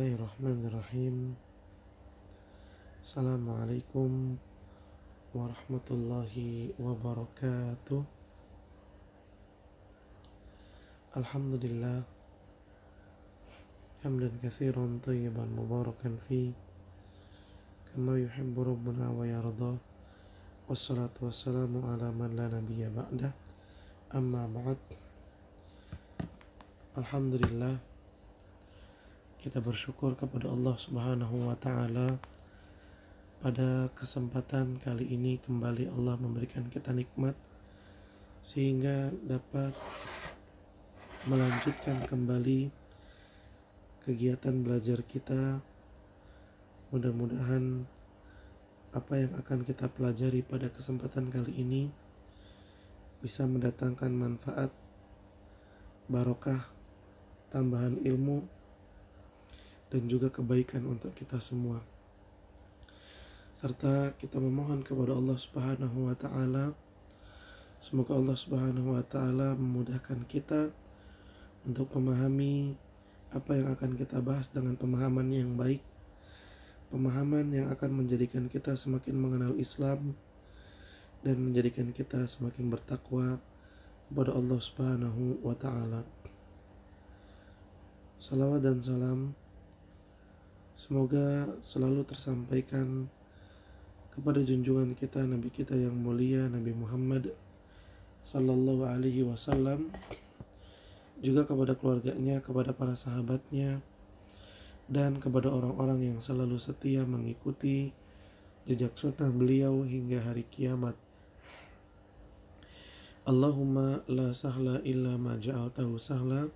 Bismillahirrahmanirrahim. Assalamualaikum warahmatullahi wabarakatuh. Alhamdulillah hamdan katsiran thayyiban mubarakan fi kama yuhibbu rabbuna wa yarda. Wassalatu wassalamu ala man la nabiyya ba'dah. Amma ba'd. Alhamdulillah, kita bersyukur kepada Allah Subhanahu wa ta'ala. Pada kesempatan kali ini kembali Allah memberikan kita nikmat sehingga dapat melanjutkan kembali kegiatan belajar kita. Mudah-mudahan apa yang akan kita pelajari pada kesempatan kali ini bisa mendatangkan manfaat, barokah, tambahan ilmu, dan juga kebaikan untuk kita semua. Serta kita memohon kepada Allah Subhanahu wa ta'ala, semoga Allah Subhanahu wa ta'ala memudahkan kita untuk memahami apa yang akan kita bahas dengan pemahaman yang baik, pemahaman yang akan menjadikan kita semakin mengenal Islam dan menjadikan kita semakin bertakwa kepada Allah Subhanahu wa ta'ala. Salawat dan salam semoga selalu tersampaikan kepada junjungan kita, Nabi kita yang mulia, Nabi Muhammad sallallahu alaihi wasallam, juga kepada keluarganya, kepada para sahabatnya, dan kepada orang-orang yang selalu setia mengikuti jejak sunnah beliau hingga hari kiamat. Allahumma la sahla illa ma ja'altahu sahla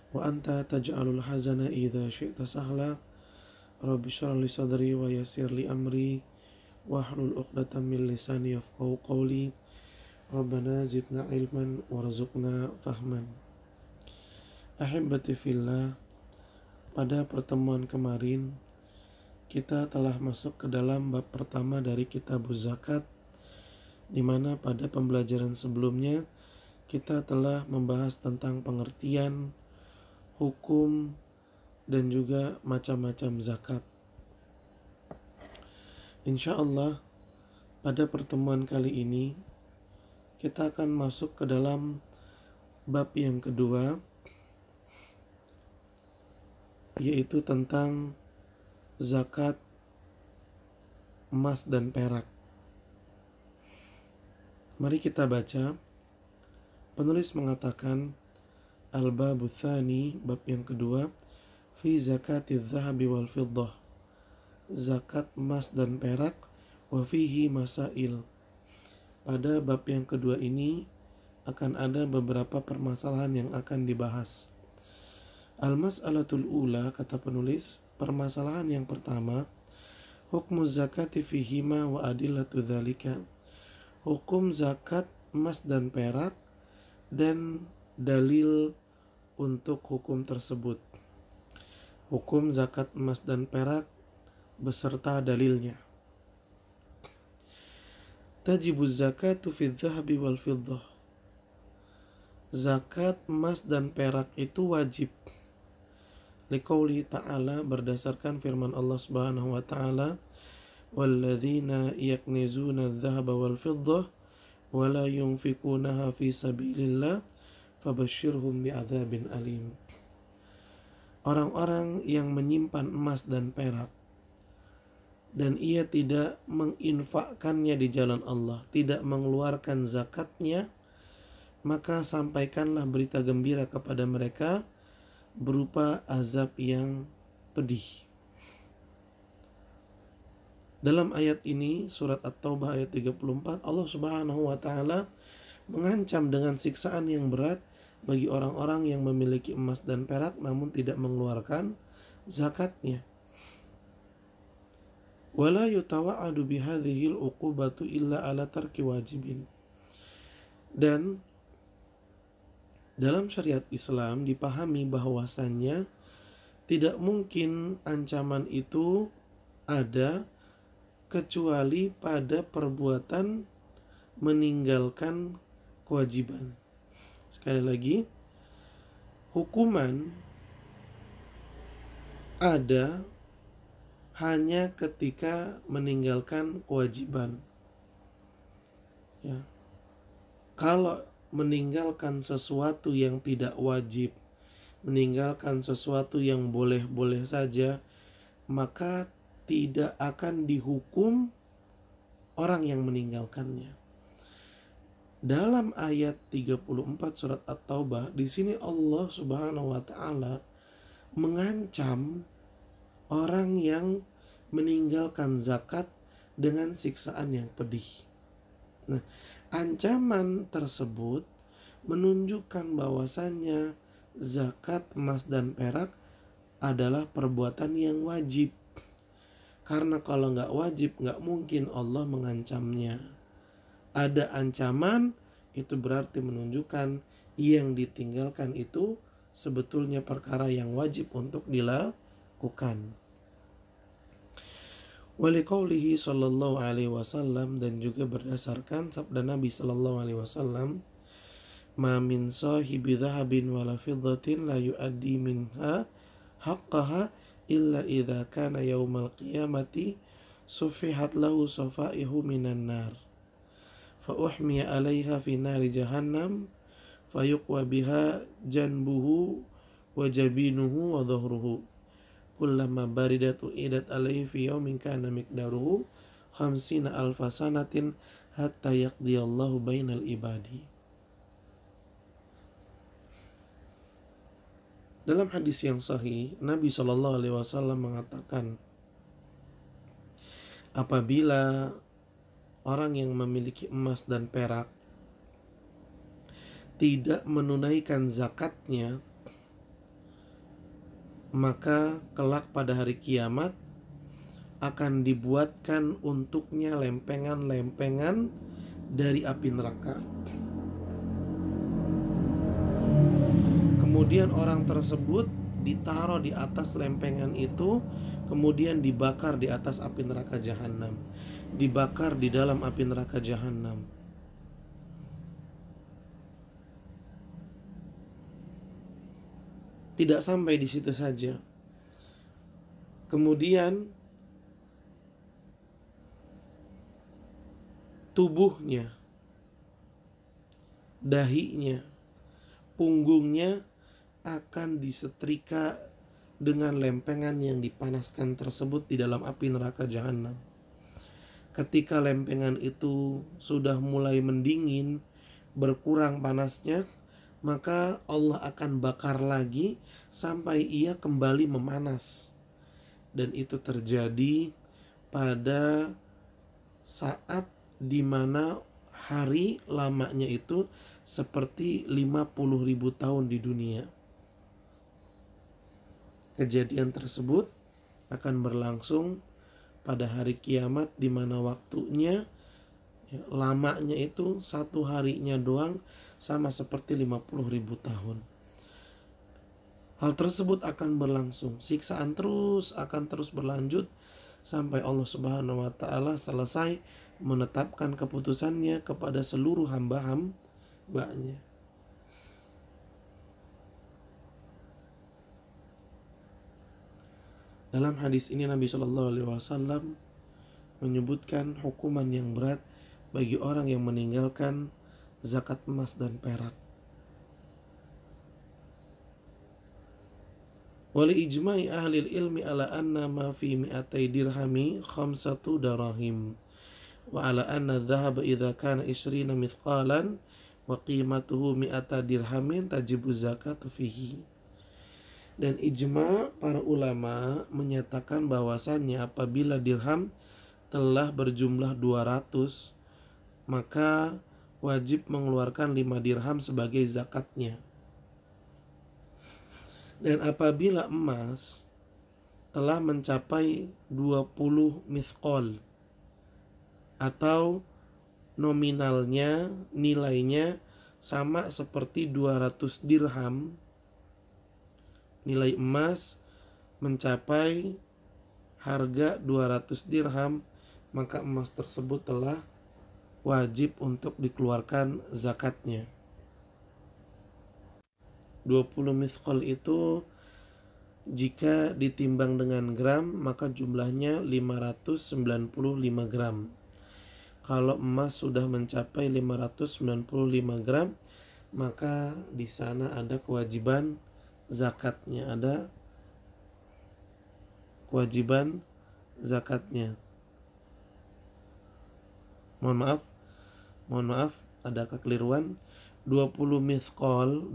wa anta taj'alul hazana idza syi'ta sahla. Rabbi shrah li sadri wa yassir li amri wahlul 'uqdatam min lisani yafqahu qawli. Rabbana zidna ilman warzuqna fahman. Ahibbati fillah, pada pertemuan kemarin kita telah masuk ke dalam bab pertama dari kitab zakat, di mana pada pembelajaran sebelumnya kita telah membahas tentang pengertian, hukum, dan juga macam-macam zakat. Insya Allah pada pertemuan kali ini kita akan masuk ke dalam bab yang kedua, yaitu tentang zakat emas dan perak. Mari kita baca. Penulis mengatakan, Al-Babu Tsani, bab yang kedua, fi zakatiz zahabi wal fiddah, zakat emas dan perak, wa fihi masail. Pada bab yang kedua ini akan ada beberapa permasalahan yang akan dibahas. Al-mas'alatul ula, kata penulis, permasalahan yang pertama, hukmu zakati fihima wa adillatu dzalika, hukum zakat emas dan perak dan dalil untuk hukum tersebut. Hukum zakat emas dan perak beserta dalilnya. Tajibuz zakatu fi dzahabi wal fiddah, zakat emas dan perak itu wajib. Liqauli ta'ala, berdasarkan firman Allah Subhanahu wa ta'ala, walladzina yaknizuna adh-dhahaba wal fiddah wa la yunfikunaha fi sabilillah fabashshirhum bi'adzabin alim. Orang-orang yang menyimpan emas dan perak dan ia tidak menginfakkannya di jalan Allah, tidak mengeluarkan zakatnya, maka sampaikanlah berita gembira kepada mereka berupa azab yang pedih. Dalam ayat ini, surat At-Taubah ayat 34, Allah Subhanahu wa ta'ala mengancam dengan siksaan yang berat bagi orang-orang yang memiliki emas dan perak namun tidak mengeluarkan zakatnya. Wala yutawa'adu bihadhil uqubatu illa ala tarki wajibin. Dan dalam syariat Islam dipahami bahwasannya tidak mungkin ancaman itu ada kecuali pada perbuatan meninggalkan kewajiban. Sekali lagi, hukuman ada hanya ketika meninggalkan kewajiban. Ya. Kalau meninggalkan sesuatu yang tidak wajib, meninggalkan sesuatu yang boleh-boleh saja, maka tidak akan dihukum orang yang meninggalkannya. Dalam ayat 34 surat At-Taubah, di sini Allah Subhanahu wa taala mengancam orang yang meninggalkan zakat dengan siksaan yang pedih. Nah, ancaman tersebut menunjukkan bahwasannya zakat emas dan perak adalah perbuatan yang wajib. Karena kalau nggak wajib, nggak mungkin Allah mengancamnya. Ada ancaman, itu berarti menunjukkan yang ditinggalkan itu sebetulnya perkara yang wajib untuk dilakukan. Waliqaulihi sallallahu alaihi wasallam, dan juga berdasarkan sabda Nabi sallallahu alaihi wasallam, ma min sahibi dhahabin wala fiddatin la yuaddi minha haqqaha illa idza kana yaumal qiyamati sufihat lahu safaihu minan nar fa uhmiya 'alaiha fi nari jahannam fayuqwa biha janbuhu wa jabinuhu wa dhahruhu kullama baridat uidat 'alaihi fi yaumin kana miqdaruhu 50 alfa sanatin hatta yaqdiyallahu bainal ibadi. Dalam hadis yang sahih, Nabi Shallallahu Alaihi Wasallam mengatakan, apabila orang yang memiliki emas dan perak tidak menunaikan zakatnya, maka kelak pada hari kiamat akan dibuatkan untuknya lempengan-lempengan dari api neraka. Kemudian orang tersebut ditaruh di atas lempengan itu, kemudian dibakar di atas api neraka jahanam, dibakar di dalam api neraka jahanam. Tidak sampai di situ saja. Kemudian tubuhnya, dahinya, punggungnya akan disetrika dengan lempengan yang dipanaskan tersebut di dalam api neraka jahanam. Ketika lempengan itu sudah mulai mendingin, berkurang panasnya, maka Allah akan bakar lagi sampai ia kembali memanas. Dan itu terjadi pada saat dimana hari lamanya itu seperti 50.000 tahun di dunia. Kejadian tersebut akan berlangsung pada hari kiamat, di mana waktunya, lamanya itu satu harinya doang sama seperti 50.000 tahun. Hal tersebut akan berlangsung, siksaan akan terus berlanjut sampai Allah Subhanahu wa taala selesai menetapkan keputusannya kepada seluruh hamba-hambanya. Dalam hadis ini Nabi Shallallahu Alaihi Wasallam menyebutkan hukuman yang berat bagi orang yang meninggalkan zakat emas dan perak. Wali ijma'i ahli ilmi ala anna ma fi mi'atai dirhami khamsatu darahim wa ala anna dhahaba idza kana 20 mithqalan wa qimatuhu mi'ata dirhamin tajibu zakatu fihi. Dan ijma para ulama menyatakan bahwasannya apabila dirham telah berjumlah 200, maka wajib mengeluarkan 5 dirham sebagai zakatnya. Dan apabila emas telah mencapai 20 mithqal atau nominalnya, nilainya sama seperti 200 dirham, nilai emas mencapai harga 200 dirham, maka emas tersebut telah wajib untuk dikeluarkan zakatnya. 20 mithqal itu Jika ditimbang dengan gram, maka jumlahnya 595 gram. Kalau emas sudah mencapai 595 gram, maka di sana ada kewajiban zakatnya, ada kewajiban zakatnya. Mohon maaf, ada kekeliruan. 20 mithqal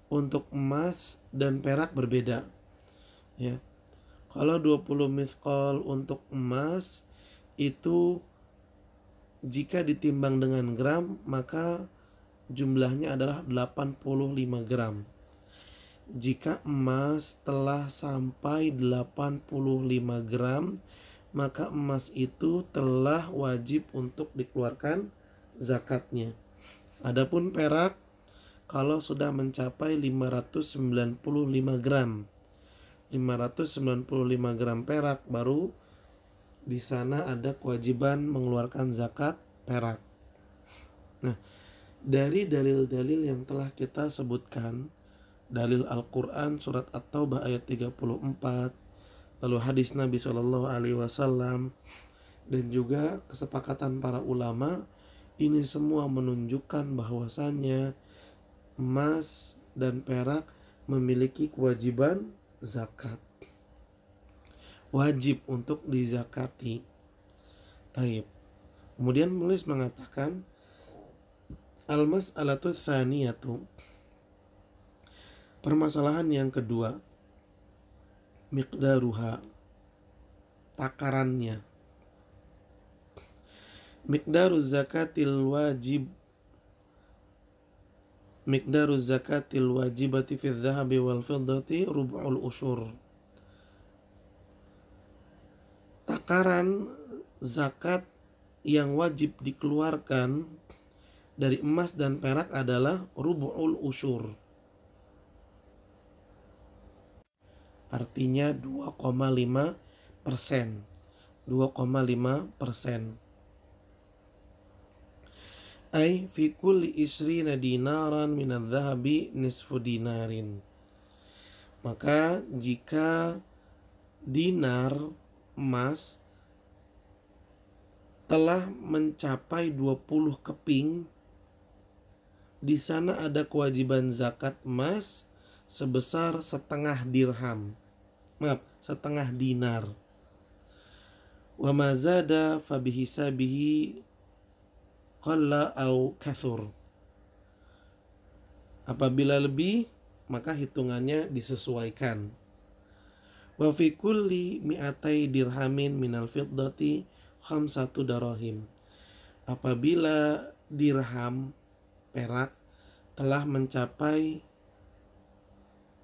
untuk emas dan perak berbeda. Ya. Kalau 20 mithqal untuk emas itu jika ditimbang dengan gram, maka jumlahnya adalah 85 gram. Jika emas telah sampai 85 gram, maka emas itu telah wajib untuk dikeluarkan zakatnya. Adapun perak, kalau sudah mencapai 595 gram, 595 gram perak, baru di sana ada kewajiban mengeluarkan zakat perak. Nah, dari dalil-dalil yang telah kita sebutkan, dalil Al-Quran surat At-Taubah ayat 34, lalu hadis Nabi SAW, dan juga kesepakatan para ulama, ini semua menunjukkan bahwasannya emas dan perak memiliki kewajiban zakat, wajib untuk dizakati. Taib. Kemudian penulis mengatakan al-mas'alatu tsaniyatu, permasalahan yang kedua, miqdaruha, takarannya. Miqdaruz zakatil wajibati fi dhahabi wal fiddati rub'ul ushur. Takaran zakat yang wajib dikeluarkan dari emas dan perak adalah rub'ul ushur. Artinya 2,5%. 2,5%. Ay fi kulli isrina dinaran minadh dhahabi nisfu dinarin. Maka jika dinar emas telah mencapai 20 keping, di sana ada kewajiban zakat emas sebesar setengah dirham. Setengah dinar. Wa ma zada fa bihisabihi qalla au kathur. Apabila lebih, maka hitungannya disesuaikan. Wa fi kulli mi'atai dirhamin minal fiddati khamsatu darahim. Apabila dirham perak telah mencapai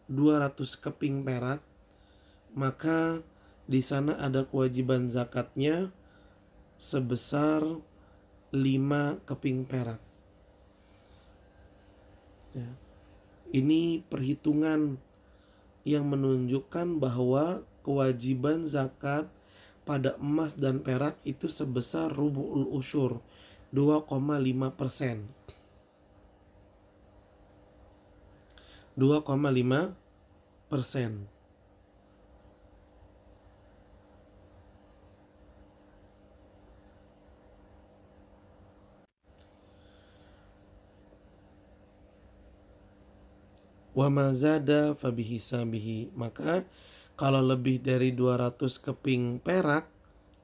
200 keping perak, maka di sana ada kewajiban zakatnya sebesar 5 keping perak. Ya. Ini perhitungan yang menunjukkan bahwa kewajiban zakat pada emas dan perak itu sebesar rubu'ul usyur, 2,5%. 2,5%. Wa ma zada fa bihisabihi. Maka kalau lebih dari 200 keping perak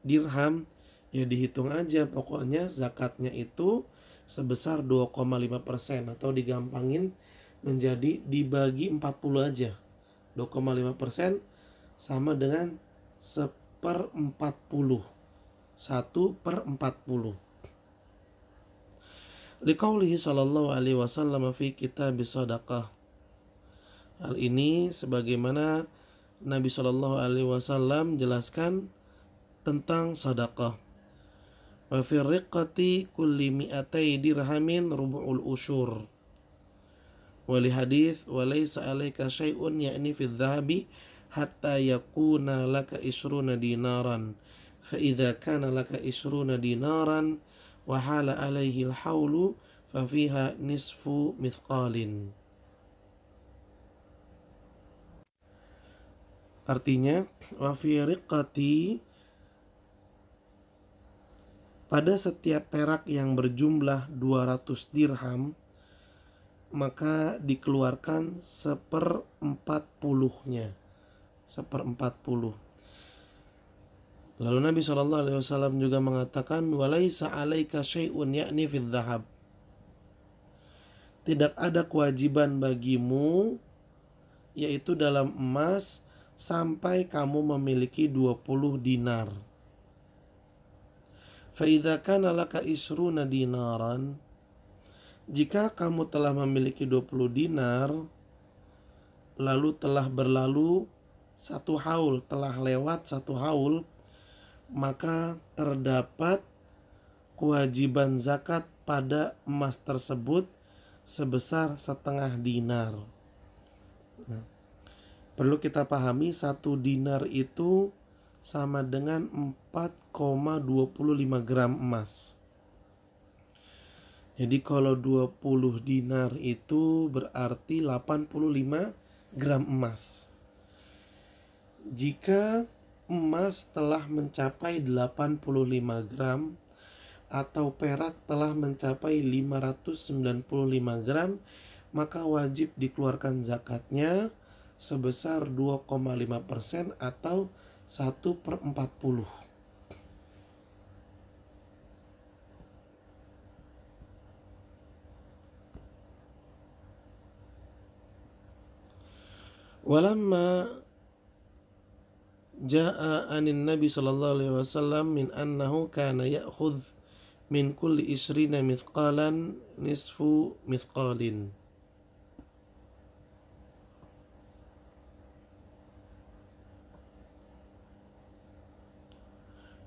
dirham, ya dihitung aja, pokoknya zakatnya itu sebesar 2,5%, atau digampangin menjadi dibagi 40 aja. 2,5% sama dengan 1/40. 1/40. Liqaulihi sallallahu alaihi wasallam fi kitab shadaqah. Hal ini sebagaimana Nabi sallallahu alaihi wasallam jelaskan tentang sedekah. Wa fi riqati kulli mi'atai dirhamin rubu'ul usyur. Wa li hadits wa laysa 'alaika syai'un ya'ni fi dhahabi hatta yakuna laka isruna dinaran. Fa idza kana laka isruna dinaran wa hala 'alaihi al-haulu fa fiha nisfu mithqalin. Artinya, wa fi riqati, pada setiap perak yang berjumlah 200 dirham, maka dikeluarkan 1/40-nya. 1/40. Lalu Nabi SAW juga mengatakan, walaisa alaika syai'un yakni fil dhahab. Tidak ada kewajiban bagimu, yaitu dalam emas, sampai kamu memiliki 20 dinar. Fa idza kana laka isruna dinaran, jika kamu telah memiliki 20 dinar, lalu telah berlalu 1 haul, telah lewat 1 haul, maka terdapat kewajiban zakat pada emas tersebut sebesar 1/2 dinar. Nah, perlu kita pahami 1 dinar itu sama dengan 4,25 gram emas. Jadi kalau 20 dinar itu berarti 85 gram emas. Jika emas telah mencapai 85 gram atau perak telah mencapai 595 gram, maka wajib dikeluarkan zakatnya sebesar 2,5% atau 1/40. Walamma jaa anin Nabi sallallahu alaihi wasallam min annahu kana ya'khudh min kulli isrina mithqalan nisfu mithqalin.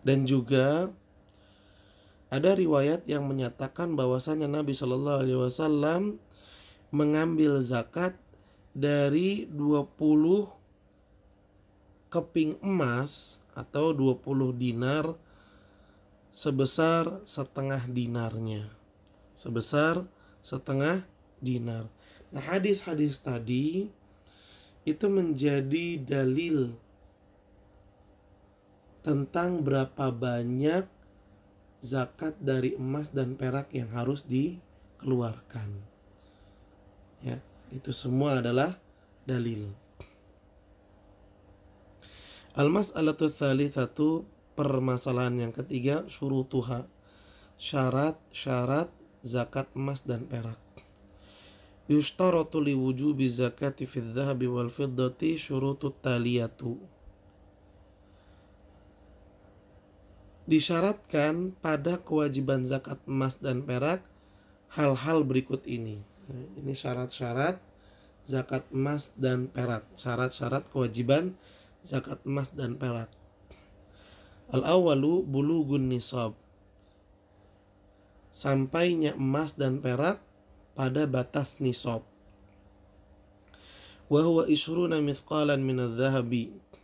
Dan juga ada riwayat yang menyatakan bahwasanya Nabi Shallallahu Alaihi Wasallam mengambil zakat dari 20 keping emas atau 20 dinar sebesar 1/2 dinarnya. Sebesar 1/2 dinar. Nah, hadis-hadis tadi itu menjadi dalil tentang berapa banyak zakat dari emas dan perak yang harus dikeluarkan. Ya, itu semua adalah dalil. Al-mas'alatu tsalitsatu, permasalahan yang ketiga, syurutuha, syarat-syarat zakat emas dan perak. Yushtaratu liwujubi zakati fil dhahabi wal fiddati syurutut taliyatu. Disyaratkan pada kewajiban zakat emas dan perak hal-hal berikut ini. Ini syarat-syarat zakat emas dan perak. Syarat-syarat kewajiban zakat emas dan perak. Al-awwalu bulugun nisab. Sampainya emas dan perak pada batas nisab. Wa huwa 20 mithqalan min adh-dhahabi.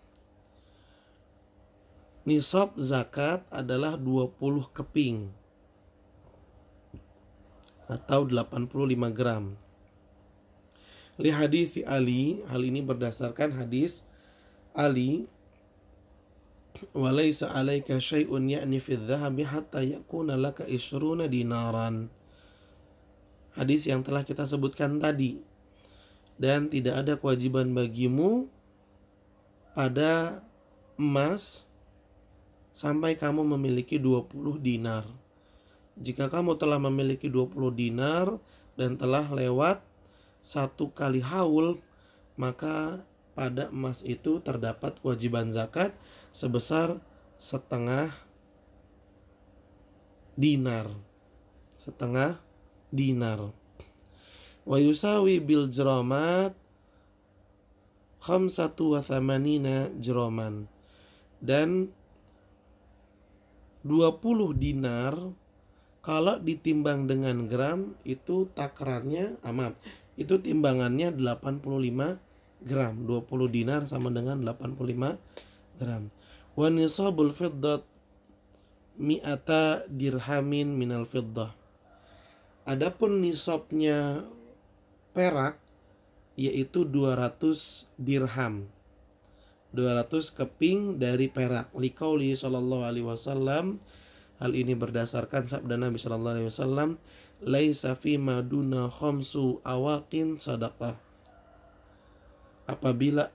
Nisab zakat adalah 20 keping atau 85 gram. Li hadis Ali, hal ini berdasarkan hadis Ali, walaysa 'alaika syai'un ya'ni fi adh-dhahabi hatta yakuna laka 20 dinaran. Hadis yang telah kita sebutkan tadi. Dan tidak ada kewajiban bagimu pada emas sampai kamu memiliki 20 dinar. Jika kamu telah memiliki 20 dinar dan telah lewat 1 kali haul, maka pada emas itu terdapat kewajiban zakat sebesar 1/2 dinar. 1/2 dinar. Wa yusawi bil jramat 85 jraman. Dan 20 dinar kalau ditimbang dengan gram itu takarannya itu timbangannya 85 gram. 20 dinar sama dengan 85 gram. Wa nisabul fiddat mi'ata dirhamin minal fiddah. Adapun nisabnya perak yaitu 200 dirham. 200 keping dari perak. Liqauli sallallahu alaihi wasallam, hal ini berdasarkan sabda Nabi sallallahu alaihi wasallam, laisa fi maduna khamsu awaqin sadaqah. Apabila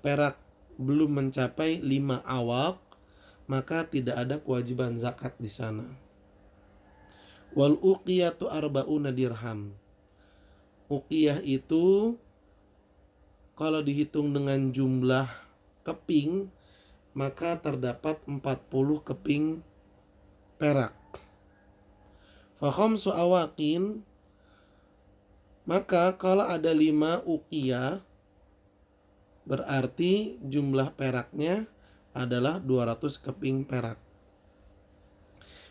perak belum mencapai 5 awaq, maka tidak ada kewajiban zakat di sana. Wal uqiyatu arba'una dirham. Uqiyah itu kalau dihitung dengan jumlah keping, maka terdapat 40 keping perak. Fa khamsu awaqin, maka kalau ada 5 uqiyah, berarti jumlah peraknya adalah 200 keping perak.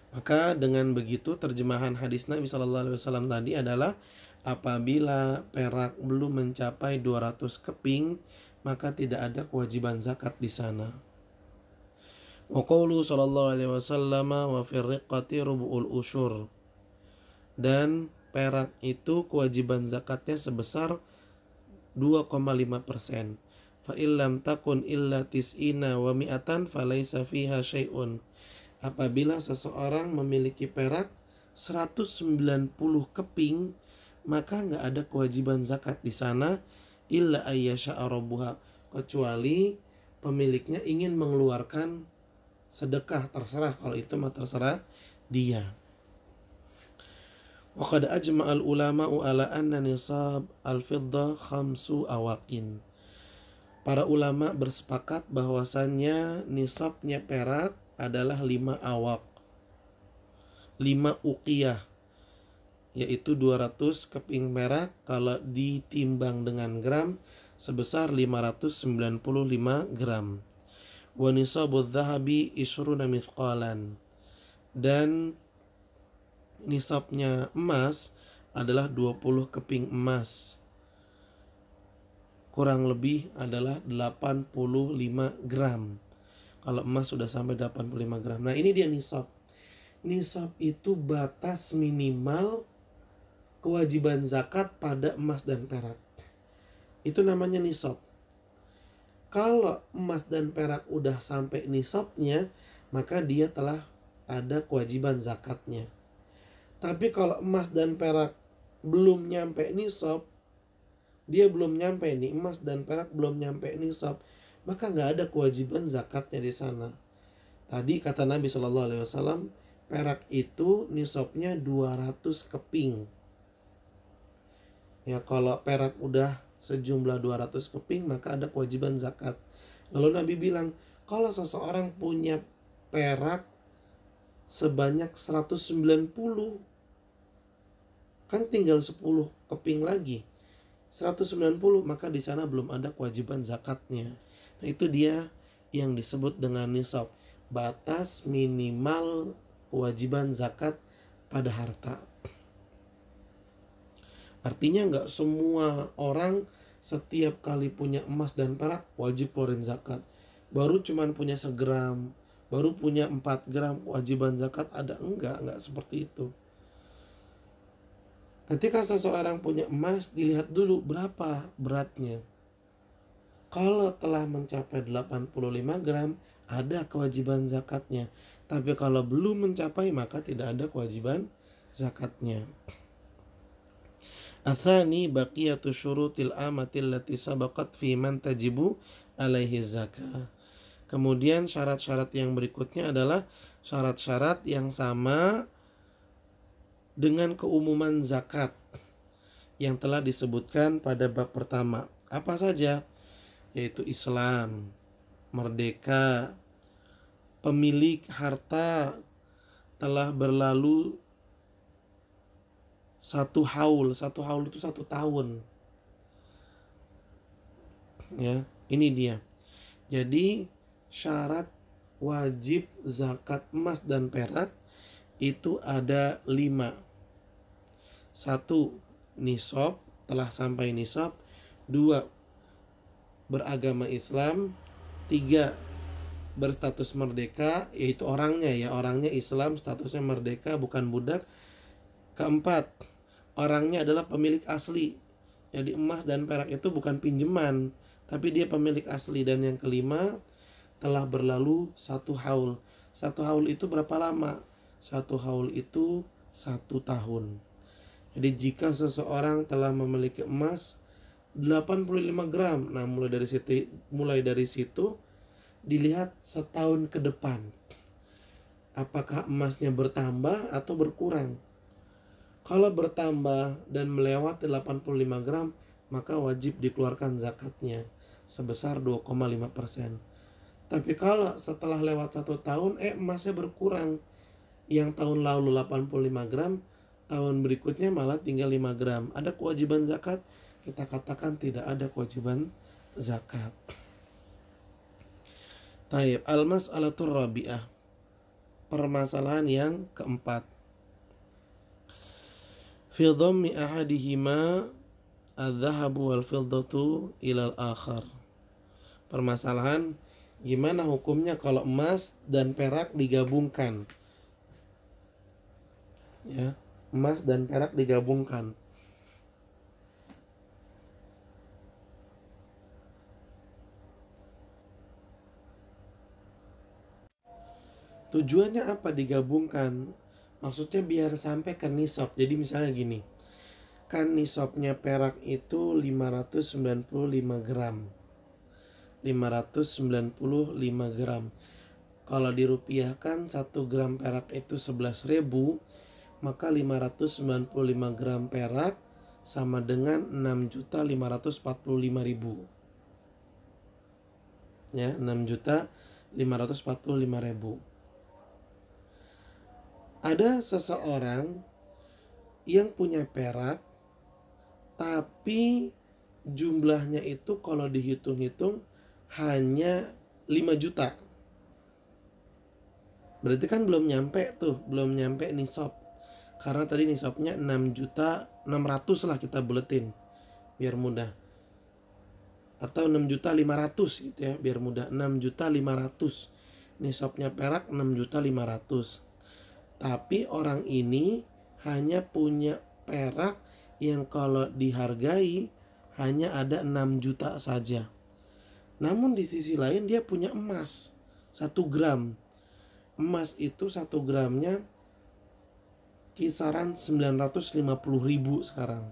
Maka dengan begitu terjemahan hadis Nabi sallallahu alaihi wasallam tadi adalah apabila perak belum mencapai 200 keping, maka tidak ada kewajiban zakat di sana. Wa qaulu sallallahu alaihi wasallam wa fir riqati rubu'ul usyur. Dan perak itu kewajiban zakatnya sebesar 2,5%. Fa illam takun illa tis'ina wa mi'atan falaysa fiha syai'un. Apabila seseorang memiliki perak 190 keping, maka nggak ada kewajiban zakat di sana, illa ayyasha'a rabbuha, kecuali pemiliknya ingin mengeluarkan sedekah, terserah, kalau itu mah terserah dia. Wa qad ajma'al ulama'u ala anna nisab al-fiddah khamsu awaqin. Para ulama bersepakat bahwasannya nisabnya perak adalah 5 awaq, 5 uqiyah, yaitu 200 keping perak kalau ditimbang dengan gram sebesar 595 gram. Wa nisabudz dzahabi ishruna mithqalan. Dan nisabnya emas adalah 20 keping emas, kurang lebih adalah 85 gram. Kalau emas sudah sampai 85 gram. Nah, ini dia nisab. Nisab itu batas minimal kewajiban zakat pada emas dan perak. Itu namanya nisab. Kalau emas dan perak udah sampai nisabnya, maka dia telah ada kewajiban zakatnya. Tapi kalau emas dan perak belum nyampe nisab, dia belum nyampe nih, emas dan perak belum nyampe nisab, maka nggak ada kewajiban zakatnya di sana. Tadi kata Nabi Shallallahu Alaihi Wasallam, perak itu nisabnya 200 keping. Ya, kalau perak udah sejumlah 200 keping, maka ada kewajiban zakat. Lalu Nabi bilang, kalau seseorang punya perak sebanyak 190, kan tinggal 10 keping lagi, 190, maka di sana belum ada kewajiban zakatnya. Nah, itu dia yang disebut dengan nisab, batas minimal kewajiban zakat pada harta. Artinya nggak semua orang setiap kali punya emas dan perak wajib keluarin zakat. Baru cuman punya segram, baru punya 4 gram kewajiban zakat ada, enggak seperti itu. Ketika seseorang punya emas, dilihat dulu berapa beratnya. Kalau telah mencapai 85 gram, ada kewajiban zakatnya. Tapi kalau belum mencapai, maka tidak ada kewajiban zakatnya. Athani baqiyatu syurutil amatil lati sabaqat fi man tajibu alaihi zakah. Kemudian syarat-syarat yang berikutnya adalah syarat-syarat yang sama dengan keumuman zakat yang telah disebutkan pada bab pertama. Apa saja? Yaitu Islam, merdeka, pemilik harta telah berlalu 1 haul. 1 haul itu 1 tahun. Ya, ini dia. Jadi syarat wajib zakat emas dan perak itu ada 5. 1, nisab, telah sampai nisab. 2, beragama Islam. 3, berstatus merdeka, yaitu orangnya Islam, statusnya merdeka, bukan budak. 4, orangnya adalah pemilik asli. Jadi emas dan perak itu bukan pinjaman, tapi dia pemilik asli. Dan yang kelima, telah berlalu 1 haul. 1 haul itu berapa lama? 1 haul itu 1 tahun. Jadi jika seseorang telah memiliki emas 85 gram, nah mulai dari situ dilihat setahun ke depan, apakah emasnya bertambah atau berkurang. Kalau bertambah dan melewati 85 gram, maka wajib dikeluarkan zakatnya sebesar 2,5%. Tapi kalau setelah lewat 1 tahun, emasnya berkurang. Yang tahun lalu 85 gram, tahun berikutnya malah tinggal 5 gram. Ada kewajiban zakat? Kita katakan tidak ada kewajiban zakat. Taib, al-mas'alatur rabi'ah. Permasalahan yang keempat. Fi dhammi ahadihima adz-dzahabu wal fiddatu ilal akhar. Permasalahan gimana hukumnya kalau emas dan perak digabungkan? Ya, emas dan perak digabungkan. Tujuannya apa digabungkan? Maksudnya biar sampai ke nisab. Jadi misalnya gini, kan nisabnya perak itu 595 gram. 595 gram. Kalau dirupiahkan 1 gram perak itu 11.000, maka 595 gram perak sama dengan 6.545.000. Ya, 6.545.000. Ada seseorang yang punya perak, tapi jumlahnya itu kalau dihitung-hitung hanya 5 juta. Berarti kan belum nyampe nisab. Karena tadi nisabnya 6.600.000 lah, kita buletin biar mudah. Atau 6.500.000 gitu ya, biar mudah. 6.500.000. Nisabnya perak 6.500.000. Tapi orang ini hanya punya perak yang kalau dihargai hanya ada 6 juta saja. Namun di sisi lain dia punya emas 1 gram. Emas itu 1 gramnya kisaran 950.000 sekarang.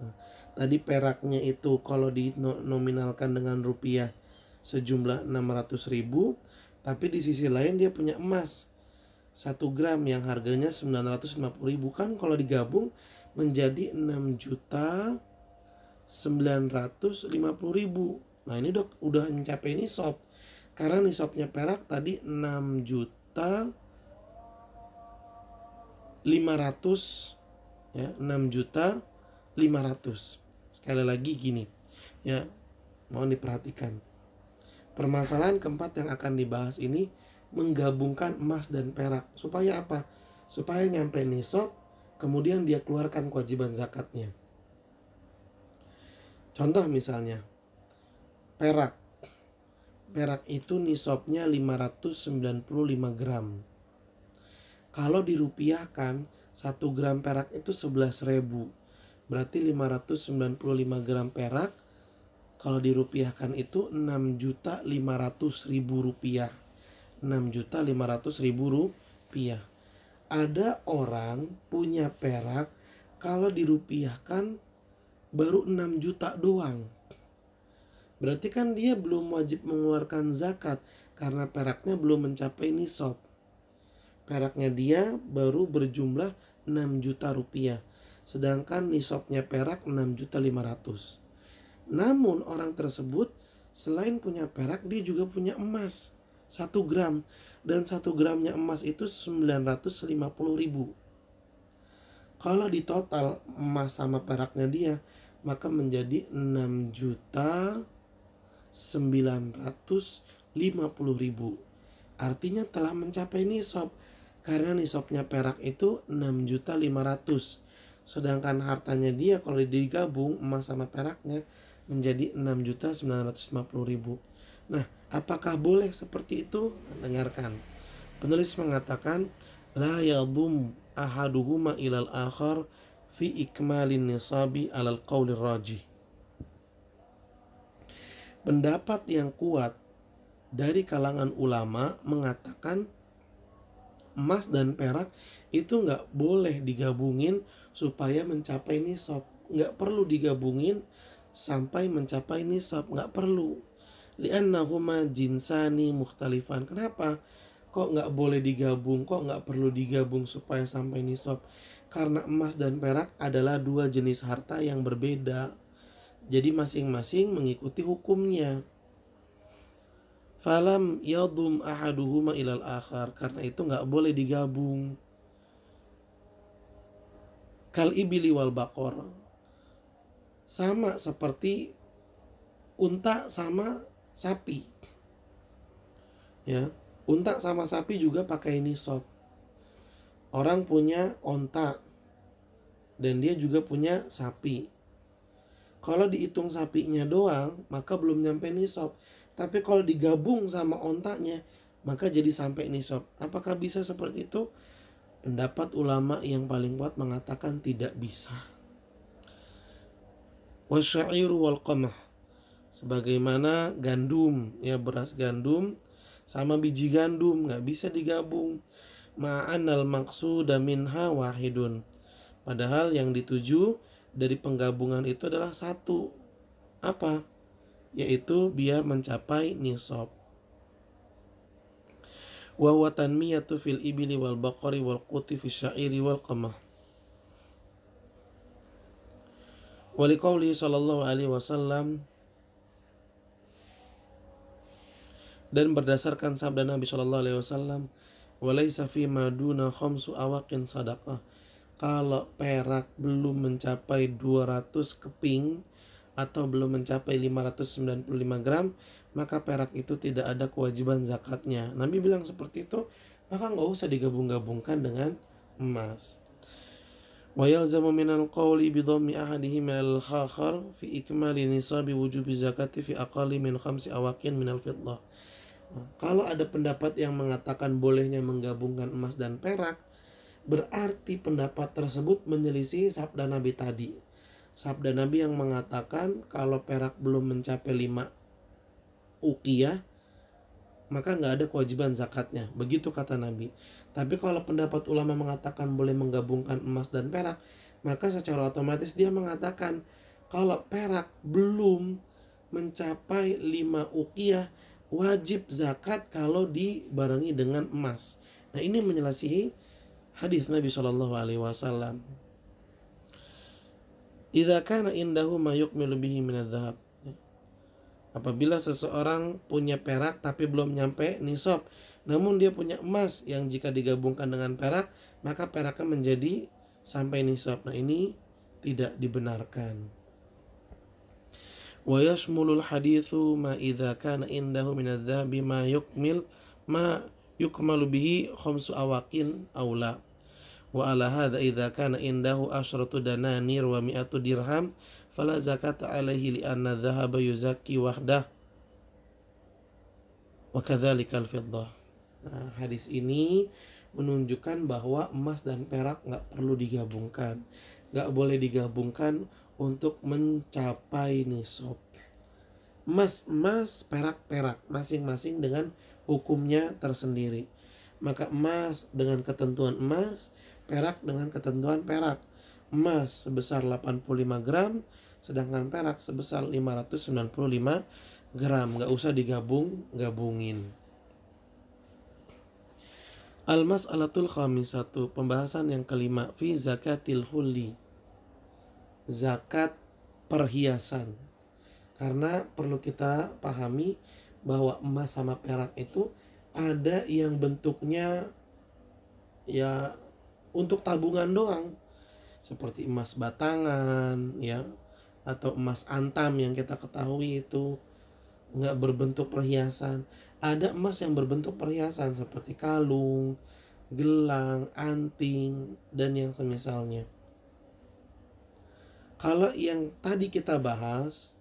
Nah, tadi peraknya itu kalau dinominalkan dengan rupiah sejumlah 600.000, tapi di sisi lain dia punya emas 1 gram yang harganya 950.000, kan kalau digabung menjadi 6.950.000. Nah, ini udah mencapai nisab. Karena nisabnya perak tadi 6.500.000 ya, 6.500.000. Sekali lagi gini ya, mohon diperhatikan. Permasalahan keempat yang akan dibahas ini menggabungkan emas dan perak. Supaya apa? Supaya nyampe nisab, kemudian dia keluarkan kewajiban zakatnya. Contoh misalnya, perak. Perak itu nisabnya 595 gram. Kalau dirupiahkan, 1 gram perak itu 11.000. Berarti 595 gram perak kalau dirupiahkan itu 6.500.000 rupiah. 6.500.000 rupiah. Ada orang punya perak kalau dirupiahkan baru 6 juta doang. Berarti kan dia belum wajib mengeluarkan zakat karena peraknya belum mencapai nisab. Peraknya dia baru berjumlah 6 juta rupiah. Sedangkan nisabnya perak 6.500.000. Namun orang tersebut selain punya perak, dia juga punya emas 1 gram. Dan 1 gramnya emas itu 950.000. Kalau di total emas sama peraknya dia, maka menjadi 6.950.000. Artinya telah mencapai nisab. Karena nisabnya perak itu 6.500.000. Sedangkan hartanya dia kalau digabung emas sama peraknya menjadi 6.950.000. Nah, apakah boleh seperti itu? Dengarkan. Penulis mengatakan, la yadhum ahaduhuma ilal akhar fi ikmalin nisabi alal qawlir rajih. Pendapat yang kuat dari kalangan ulama mengatakan emas dan perak itu nggak boleh digabungin supaya mencapai nisab. Nggak perlu digabungin sampai mencapai nisab, nggak perlu. Li'annahuma jinsani mukhtalifan. Kenapa? Kok nggak boleh digabung? Kok nggak perlu digabung supaya sampai nisab? Karena emas dan perak adalah dua jenis harta yang berbeda. Jadi masing-masing mengikuti hukumnya. Falam yadum ahaduhuma ilal akhar. Karena itu nggak boleh digabung. Kal ibili wal bakor. Sama seperti unta sama sapi. Ya, unta sama sapi juga pakai nisab. Orang punya onta dan dia juga punya sapi. Kalau dihitung sapinya doang, maka belum nyampe nisab. Tapi kalau digabung sama ontanya, maka jadi sampai nisab. Apakah bisa seperti itu? Pendapat ulama yang paling kuat mengatakan tidak bisa. Wasyairu wal qamah, sebagaimana gandum, ya, beras gandum sama biji gandum nggak bisa digabung. Ma'anal maqsuda minha wahidun, padahal yang dituju dari penggabungan itu adalah satu. Apa? Yaitu biar mencapai nisab. Wa huwa tanmiyatu fil ibili wal baqari wal quti fi syairi wal qamah. Wa liqauli sallallahu alaihi wasallam, dan berdasarkan sabda Nabi sallallahu alaihi wasallam, walaysa fi maduna khamsu awaqin sadaqah. Kalau perak belum mencapai 200 keping atau belum mencapai 595 gram, maka perak itu tidak ada kewajiban zakatnya. Nabi bilang seperti itu, maka nggak usah digabung-gabungkan dengan emas. Wa yalzamu minal qawli bidhammi ahadihima al-khakhar fi ikmali nisabi wujubi zakati fi aqalli min 5 awaqin minal fiddah. Kalau ada pendapat yang mengatakan bolehnya menggabungkan emas dan perak, berarti pendapat tersebut menyelisih sabda Nabi tadi. Sabda Nabi yang mengatakan kalau perak belum mencapai 5 uqiyah, maka nggak ada kewajiban zakatnya. Begitu kata Nabi. Tapi kalau pendapat ulama mengatakan boleh menggabungkan emas dan perak, maka secara otomatis dia mengatakan kalau perak belum mencapai 5 uqiyah, wajib zakat kalau dibarengi dengan emas. Nah, ini menyelisihi hadis Nabi SAW. Idza kana indahu ma yukmilu bihi min adz-dzahab. Apabila seseorang punya perak tapi belum nyampe nisab, namun dia punya emas yang jika digabungkan dengan perak, maka peraknya menjadi sampai nisab. Nah, ini tidak dibenarkan. Wa yashmulul haditsu ma idza kana indahu min adz-dzahabi ma yukmalu bihi khamsu awaqin aula. Wa ala hadza idza kana indahu asyratu dananir wa mi'atu dirham fala zakata alaihi li anna dhahaba yuzakki wahdah wa kadzalika al-fiddah. Nah, hadis ini menunjukkan bahwa emas dan perak nggak perlu digabungkan, nggak boleh digabungkan untuk mencapai nisab. Emas, perak, masing-masing dengan hukumnya tersendiri. Maka emas dengan ketentuan emas, perak dengan ketentuan perak. Emas sebesar 85 gram, sedangkan perak sebesar 595 gram. Gak usah digabungin. Al-mas'alatul khamisatu, pembahasan yang kelima, fi zakatil hulli, zakat perhiasan. Karena perlu kita pahami bahwa emas sama perak itu ada yang bentuknya ya untuk tabungan doang, seperti emas batangan, ya, atau emas antam yang kita ketahui itu nggak berbentuk perhiasan. Ada emas yang berbentuk perhiasan seperti kalung, gelang, anting, dan yang semisalnya. Kalau yang tadi kita bahas,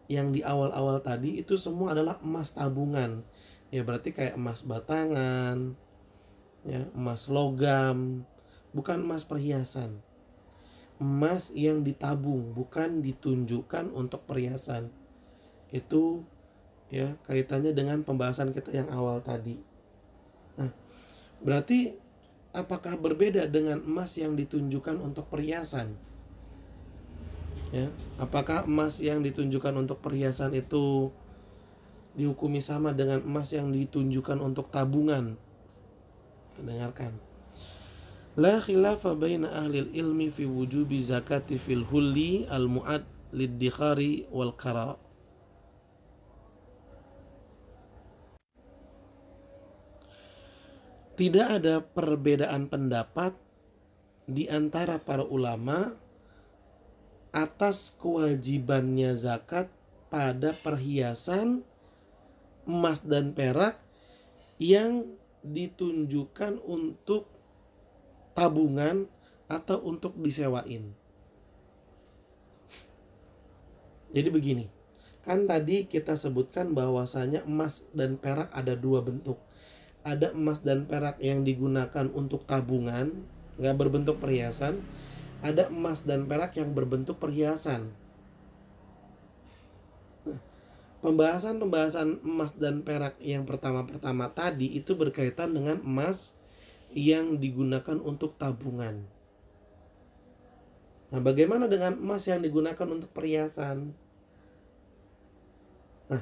yang di awal-awal tadi itu semua adalah emas tabungan. Ya berarti kayak emas batangan, ya, emas logam, bukan emas perhiasan. Emas yang ditabung, bukan ditunjukkan untuk perhiasan. Itu ya kaitannya dengan pembahasan kita yang awal tadi. Nah, berarti apakah berbeda dengan emas yang ditunjukkan untuk perhiasan? Ya, apakah emas yang ditunjukkan untuk perhiasan itu dihukumi sama dengan emas yang ditunjukkan untuk tabungan? Dengarkan. La khilafa baina ahli ilmi fi wujubi zakati fil hulli al-mu'ad lid-dikhari wal qara. Tidak ada perbedaan pendapat di antara para ulama atas kewajibannya zakat pada perhiasan emas dan perak yang ditunjukkan untuk tabungan atau untuk disewain. Jadi begini, kan tadi kita sebutkan bahwasanya emas dan perak ada dua bentuk. Ada emas dan perak yang digunakan untuk tabungan, nggak berbentuk perhiasan. Ada emas dan perak yang berbentuk perhiasan. Pembahasan emas dan perak yang pertama-pertama tadi itu berkaitan dengan emas yang digunakan untuk tabungan. Nah, bagaimana dengan emas yang digunakan untuk perhiasan? Nah,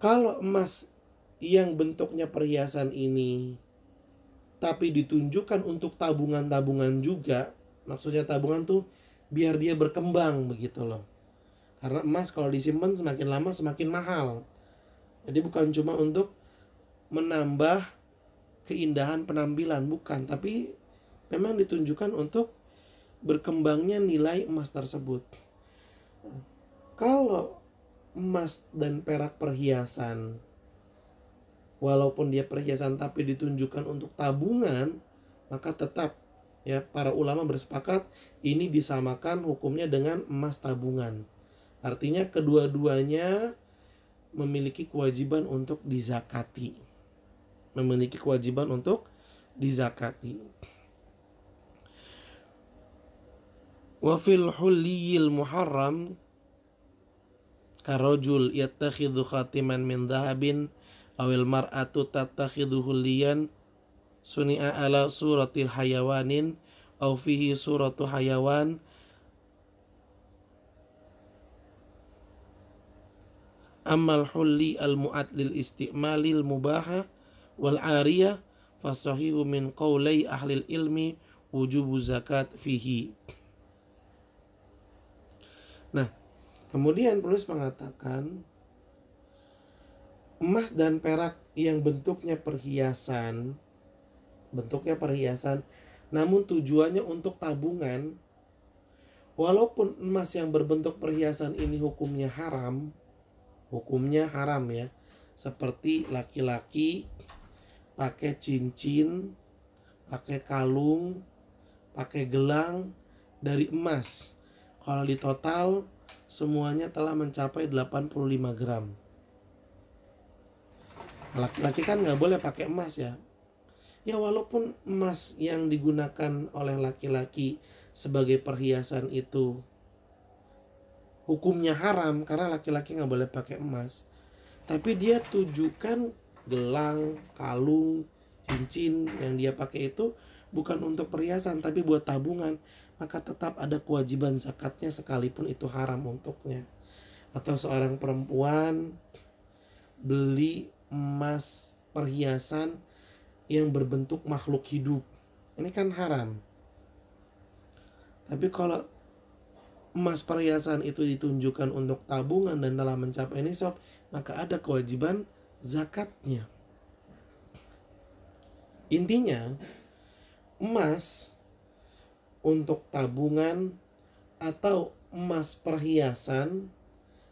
kalau emas yang bentuknya perhiasan ini tapi ditunjukkan untuk tabungan-tabungan juga, maksudnya tabungan tuh biar dia berkembang begitu loh. Karena emas kalau disimpan semakin lama semakin mahal. Jadi bukan cuma untuk menambah keindahan penampilan, bukan, tapi memang ditunjukkan untuk berkembangnya nilai emas tersebut. Kalau emas dan perak perhiasan, walaupun dia perhiasan tapi ditunjukkan untuk tabungan, maka tetap ya para ulama bersepakat ini disamakan hukumnya dengan emas tabungan. Artinya kedua-duanya memiliki kewajiban untuk dizakati. Memiliki kewajiban untuk dizakati. Wa fil hulliyil muharram karajul yattakhidhu khatiman min dhahabin awil mar'atu tattakhidhu hulliyan suni'a ala suratil hayawanin aw fihi suratu hayawan amal hulli al-mu'ad lil isti'malil mubaha wal ariyah fasahihu min qawlai ahlil ilmi wujubu zakat fihi. Nah, kemudian penulis mengatakan emas dan perak yang bentuknya perhiasan namun tujuannya untuk tabungan, walaupun emas yang berbentuk perhiasan ini hukumnya haram ya, seperti laki-laki pakai cincin, pakai kalung, pakai gelang dari emas. Kalau di total semuanya telah mencapai 85 gram. Laki-laki kan nggak boleh pakai emas ya. Ya walaupun emas yang digunakan oleh laki-laki sebagai perhiasan itu hukumnya haram karena laki-laki nggak boleh pakai emas, tapi dia tujukan gelang, kalung, cincin yang dia pakai itu bukan untuk perhiasan tapi buat tabungan, maka tetap ada kewajiban zakatnya sekalipun itu haram untuknya. Atau seorang perempuan beli emas perhiasan yang berbentuk makhluk hidup, ini kan haram. Tapi kalau emas perhiasan itu ditunjukkan untuk tabungan dan telah mencapai nisab, maka ada kewajiban zakatnya. Intinya, emas untuk tabungan atau emas perhiasan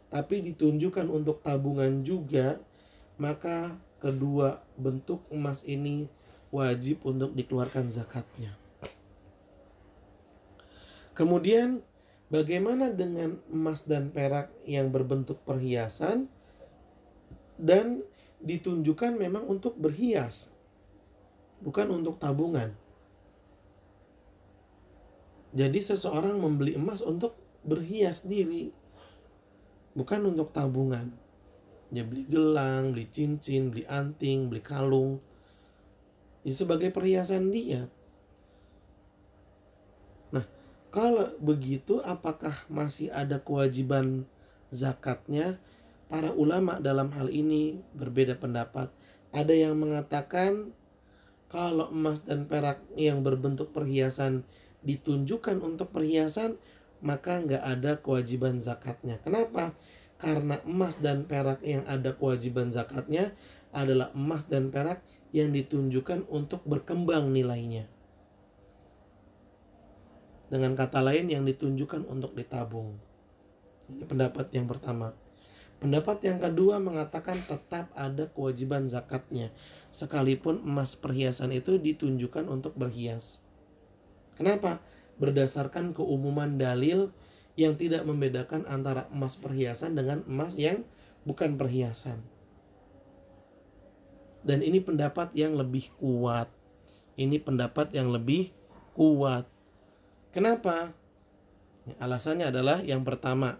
tapi ditunjukkan untuk tabungan juga, maka kedua bentuk emas ini wajib untuk dikeluarkan zakatnya. Kemudian bagaimana dengan emas dan perak yang berbentuk perhiasan dan ditunjukkan memang untuk berhias, bukan untuk tabungan. Jadi seseorang membeli emas untuk berhias diri. bukan untuk tabungan. Dia beli gelang, beli cincin, beli anting, beli kalung, ini sebagai perhiasan dia. Nah, kalau begitu apakah masih ada kewajiban zakatnya? Para ulama dalam hal ini berbeda pendapat. Ada yang mengatakan kalau emas dan perak yang berbentuk perhiasan ditunjukkan untuk perhiasan, maka nggak ada kewajiban zakatnya. Kenapa? Karena emas dan perak yang ada kewajiban zakatnya adalah emas dan perak yang ditunjukkan untuk berkembang nilainya. Dengan kata lain, yang ditunjukkan untuk ditabung. Ini pendapat yang pertama. Pendapat yang kedua mengatakan tetap ada kewajiban zakatnya, sekalipun emas perhiasan itu ditunjukkan untuk berhias. Kenapa? Berdasarkan keumuman dalil yang tidak membedakan antara emas perhiasan dengan emas yang bukan perhiasan. Dan ini pendapat yang lebih kuat. Ini pendapat yang lebih kuat. Kenapa? Alasannya adalah yang pertama,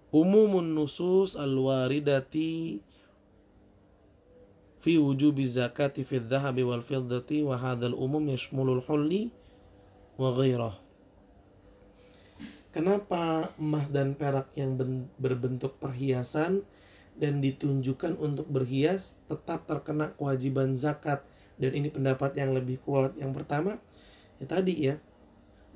umumun nusus al-waridati fi wujubi zakati fi dhahabi wal fiddati wa hadzal umum yashmulul hulli wa ghairah. Kenapa emas dan perak yang berbentuk perhiasan dan ditunjukkan untuk berhias tetap terkena kewajiban zakat? Dan ini pendapat yang lebih kuat. Yang pertama, ya tadi ya,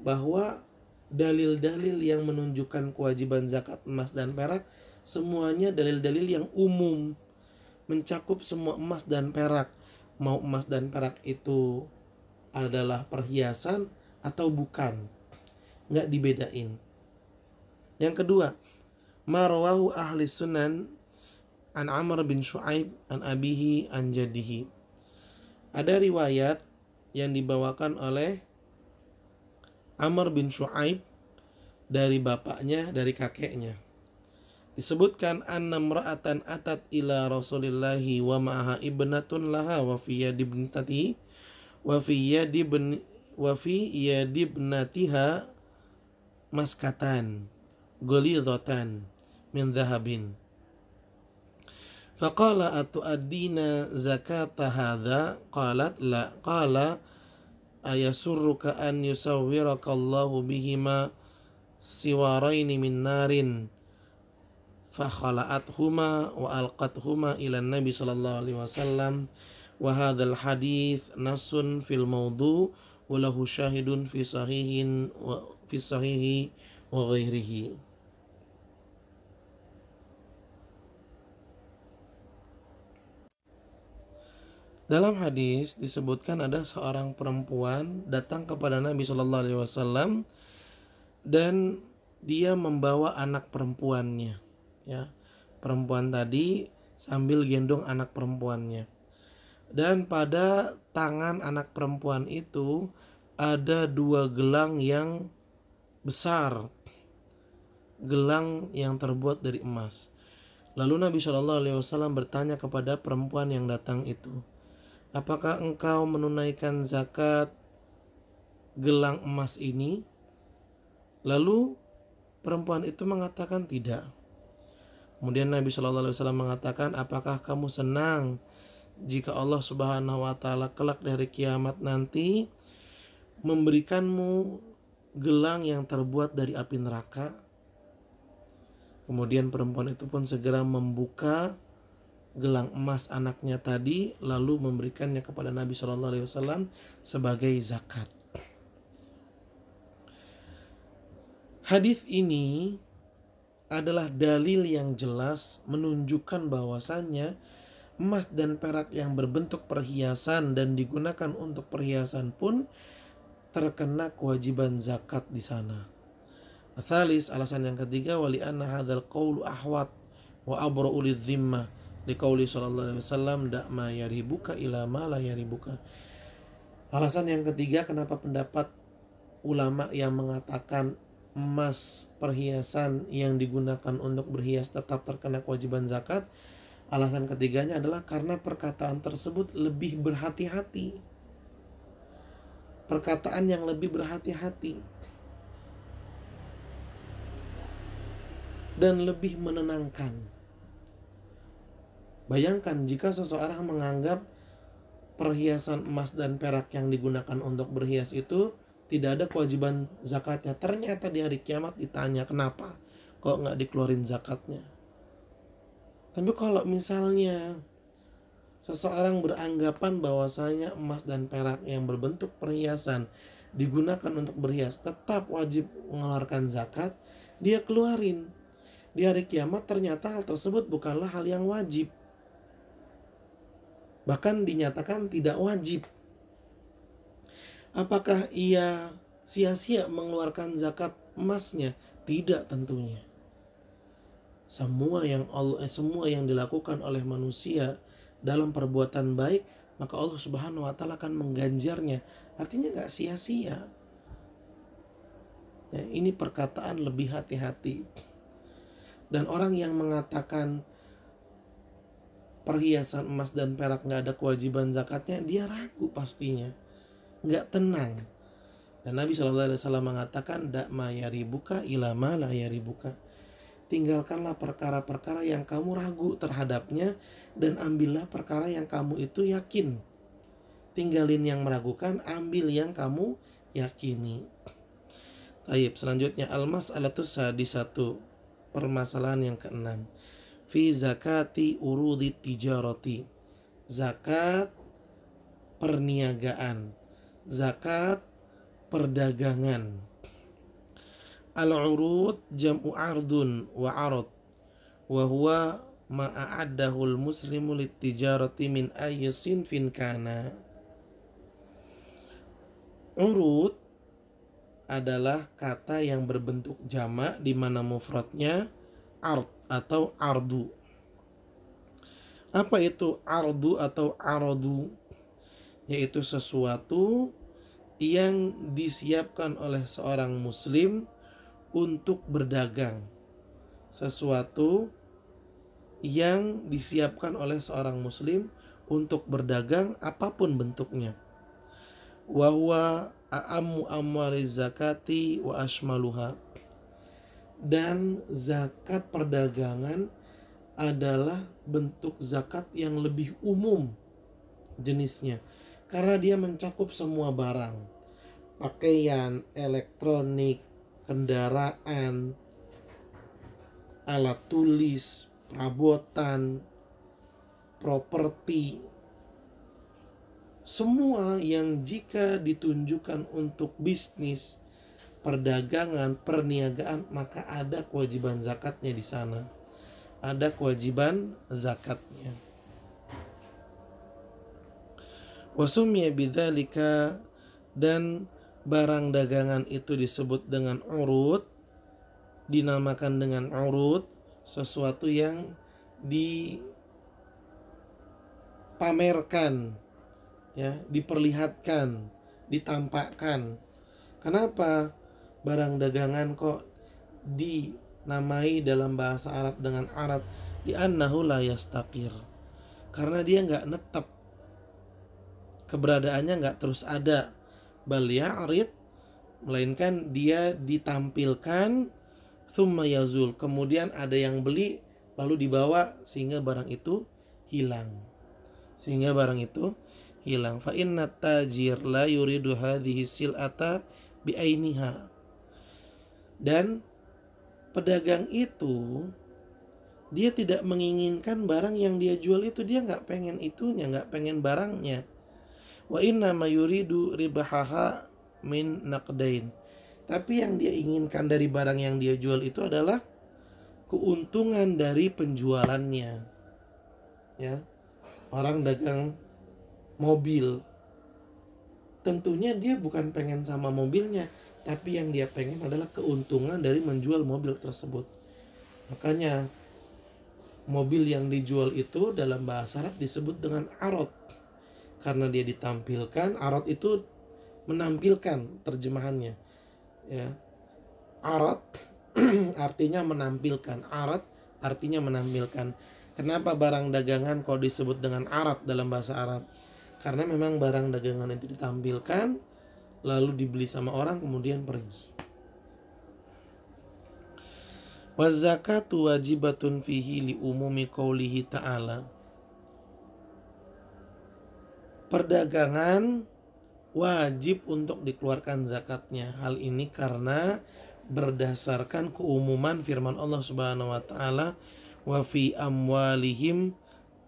bahwa dalil-dalil yang menunjukkan kewajiban zakat emas dan perak semuanya dalil-dalil yang umum, mencakup semua emas dan perak. Mau emas dan perak itu adalah perhiasan atau bukan, nggak dibedain. Yang kedua, marwahu ahli sunan an Amr bin Shu'aib an abihi an jadihi. Ada riwayat yang dibawakan oleh Amr bin Shu'aib dari bapaknya, dari kakeknya. Disebutkan anna imra'atan atat ila Rasulillahi wa ma'aha ibnatun laha wa fi yadi ibnatihi wa fi yadi ibnatiha maskatan ghalidhatan min dhahabin. Faqala atu'addina zakata hadha? Qalat la. Qala ayasurruka an yusawwirakallahu bihima siwaraini min narin. Fakhala'athuma wa alqathuma ila nabi sallallahu alaihi wasallam. Wa hadzal hadits nasun fil mawdu' wa lahu syahidun fi sahihin wa fi sahihi wa ghairihi. Dalam hadis disebutkan ada seorang perempuan datang kepada Nabi Shallallahu Alaihi Wasallam dan dia membawa anak perempuannya. Ya, perempuan tadi sambil gendong anak perempuannya. Dan pada tangan anak perempuan itu ada 2 gelang yang besar, gelang yang terbuat dari emas. Lalu Nabi Shallallahu Alaihi Wasallam bertanya kepada perempuan yang datang itu, apakah engkau menunaikan zakat gelang emas ini? Lalu perempuan itu mengatakan tidak. Kemudian Nabi Shallallahu Alaihi Wasallam mengatakan, apakah kamu senang jika Allah Subhanahu Wa Taala kelak dari kiamat nanti memberikanmu gelang yang terbuat dari api neraka? Kemudian perempuan itu pun segera membuka gelang emas anaknya tadi, lalu memberikannya kepada Nabi Shallallahu Alaihi Wasallam sebagai zakat. Hadis ini adalah dalil yang jelas menunjukkan bahwasannya emas dan perak yang berbentuk perhiasan dan digunakan untuk perhiasan pun terkena kewajiban zakat di sana. Atsalis, alasan yang ketiga, wali anna hadzal qaulu ahwat wa abra'u lidh-dhimmah liqauli sallallahu alaihi wasallam da ma yaribuka ila ma la yaribuka. Alasan yang ketiga kenapa pendapat ulama yang mengatakan emas perhiasan yang digunakan untuk berhias tetap terkena kewajiban zakat, alasan ketiganya adalah karena perkataan tersebut lebih berhati-hati. Perkataan yang lebih berhati-hati. dan lebih menenangkan. Bayangkan jika seseorang menganggap perhiasan emas dan perak yang digunakan untuk berhias itu tidak ada kewajiban zakatnya. Ternyata di hari kiamat ditanya, kenapa kok nggak dikeluarin zakatnya? Tapi kalau misalnya seseorang beranggapan bahwasanya emas dan perak yang berbentuk perhiasan digunakan untuk berhias tetap wajib mengeluarkan zakat, dia keluarin. Di hari kiamat ternyata hal tersebut bukanlah hal yang wajib. Bahkan dinyatakan tidak wajib. Apakah ia sia-sia mengeluarkan zakat emasnya? Tidak tentunya. Semua yang dilakukan oleh manusia dalam perbuatan baik, maka Allah Subhanahu wa taala akan mengganjarnya. Artinya gak sia-sia. Ya, ini perkataan lebih hati-hati. Dan orang yang mengatakan perhiasan emas dan perak gak ada kewajiban zakatnya, dia ragu pastinya, gak tenang. Dan Nabi SAW mengatakan, "Da'ma yaribuka ila ma la yaribuka." Tinggalkanlah perkara-perkara yang kamu ragu terhadapnya, dan ambillah perkara yang kamu itu yakin. Tinggalin yang meragukan, ambil yang kamu yakini. Baik, selanjutnya al-mas'alatus sadisatu, permasalahan yang keenam. Fi zakati urudi tijarati, zakat perniagaan, zakat perdagangan. Al-urud jam'u ardun wa arad, wa huwa ma a'addahu al-muslimu lit-tijarati min ayyi sinfin kana. Urud adalah kata yang berbentuk jamak di mana mufradnya ard atau ardu. Apa itu ardu atau aradu? Yaitu sesuatu yang disiapkan oleh seorang muslim untuk berdagang. Sesuatu yang disiapkan oleh seorang muslim untuk berdagang apapun bentuknya. Wa huwa a'ammu amwaliz zakati wa ashmaluha. Dan zakat perdagangan adalah bentuk zakat yang lebih umum jenisnya, karena dia mencakup semua barang, pakaian, elektronik, kendaraan, alat tulis, perabotan, properti, semua yang jika ditunjukkan untuk bisnis, perdagangan, perniagaan, maka ada kewajiban zakatnya di sana. Ada kewajiban zakatnya. Wasumya bidzalika, dan barang dagangan itu disebut dengan urud, dinamakan dengan urud, sesuatu yang dipamerkan, ya, diperlihatkan, ditampakkan. Kenapa barang dagangan kok dinamai dalam bahasa Arab dengan arad? Li'annahu la yastaqir, karena dia nggak netap, keberadaannya nggak terus ada. Bal ya'rid, melainkan dia ditampilkan, thumma yazul, kemudian ada yang beli lalu dibawa sehingga barang itu hilang. Fa inna tajir la yuridu hadhihi sil'ata bi'ainiha. Dan pedagang itu dia tidak menginginkan barang yang dia jual itu, dia nggak pengen itunya, nggak pengen barangnya. Wa inna ma yuridu ribahaha min naqdain. Tapi yang dia inginkan dari barang yang dia jual itu adalah keuntungan dari penjualannya. Ya, orang dagang mobil, tentunya dia bukan pengen sama mobilnya, tapi yang dia pengen adalah keuntungan dari menjual mobil tersebut. Makanya mobil yang dijual itu dalam bahasa Arab disebut dengan arad, karena dia ditampilkan. Arad itu menampilkan terjemahannya, ya. Arad artinya menampilkan. Arad artinya menampilkan. Kenapa barang dagangan kok disebut dengan arad dalam bahasa Arab? Karena memang barang dagangan itu ditampilkan, lalu dibeli sama orang, kemudian pergi. Wa zakatu wajibatun fihi li umumi qaulihi ta'ala. Perdagangan wajib untuk dikeluarkan zakatnya. Hal ini karena berdasarkan keumuman firman Allah Subhanahu wa taala, wa fi amwalihim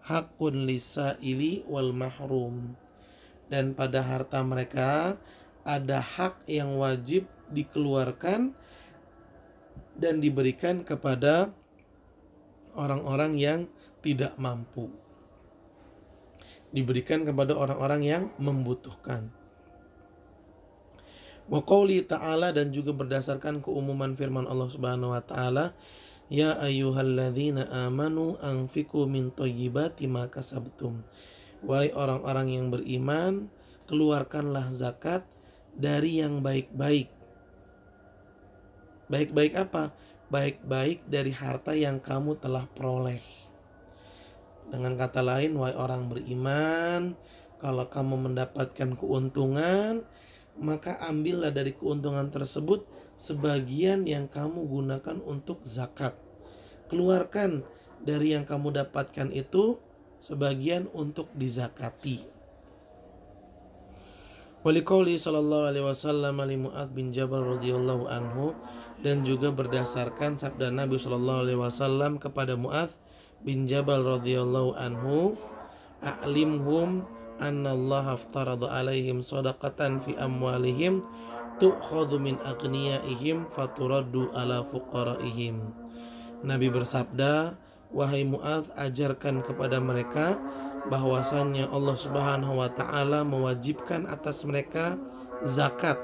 haqqun lisaili wal mahrum. Dan pada harta mereka ada hak yang wajib dikeluarkan dan diberikan kepada orang-orang yang tidak mampu. Diberikan kepada orang-orang yang membutuhkan. Wa qouli ta'ala, dan juga berdasarkan keumuman firman Allah Subhanahu wa taala, ya ayyuhalladzina amanu anfiqu min thayyibati ma kasabtum. Wahai orang-orang yang beriman, keluarkanlah zakat dari yang baik-baik. Baik-baik apa? Baik-baik dari harta yang kamu telah peroleh. Dengan kata lain, wahai orang beriman, kalau kamu mendapatkan keuntungan, maka ambillah dari keuntungan tersebut sebagian yang kamu gunakan untuk zakat. Keluarkan dari yang kamu dapatkan itu sebagian untuk dizakati. Waliqauli sallallahu alaihi wasallam li Mu'adz bin Jabal radhiyallahu anhu, dan juga berdasarkan sabda Nabi sallallahu alaihi wasallam kepada Mu'adz bin Jabal radhiyallahu anhu, a'limhum annallaha aftarada alaihim shadaqatan fi amwalihim tu'khadhu min aghniyaihim faturaddu ala fuqaraihim. Nabi bersabda, wahai Mu'adz, ajarkan kepada mereka bahwasannya Allah Subhanahu wa taala mewajibkan atas mereka zakat